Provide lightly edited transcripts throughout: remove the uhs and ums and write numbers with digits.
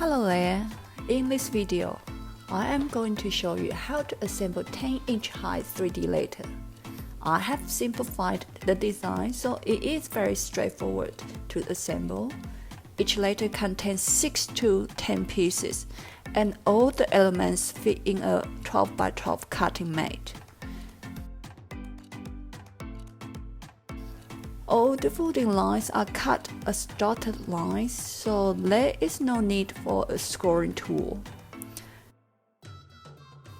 Hello there, in this video, I am going to show you how to assemble 10-inch high 3D letter. I have simplified the design so it is very straightforward to assemble. Each letter contains 6 to 10 pieces and all the elements fit in a 12 by 12 cutting mat. All the folding lines are cut as dotted lines, so there is no need for a scoring tool.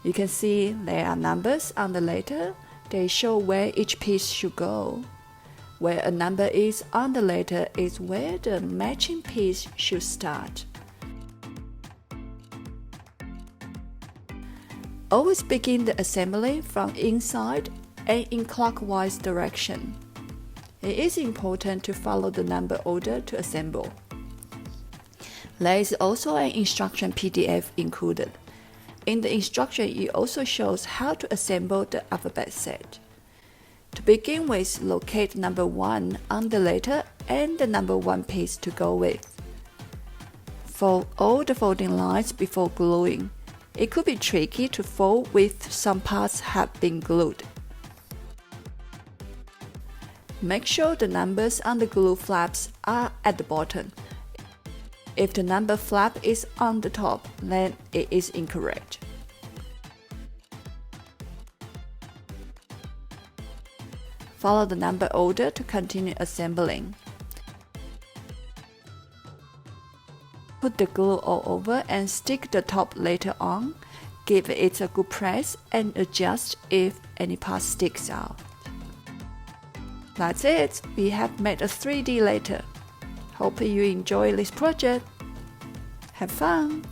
You can see there are numbers on the letter. They show where each piece should go. Where a number is on the letter is where the matching piece should start. Always begin the assembly from inside and in clockwise direction. It is important to follow the number order to assemble. There is also an instruction PDF included. In the instruction, it also shows how to assemble the alphabet set. To begin with, locate number 1 on the letter and the number 1 piece to go with. Fold all the folding lines before gluing. It could be tricky to fold with some parts have been glued. Make sure the numbers on the glue flaps are at the bottom. If the number flap is on the top, then it is incorrect. Follow the number order to continue assembling. Put the glue all over and stick the top letter on. Give it a good press and adjust if any part sticks out. That's it, we have made a 3D letter. Hope you enjoy this project. Have fun!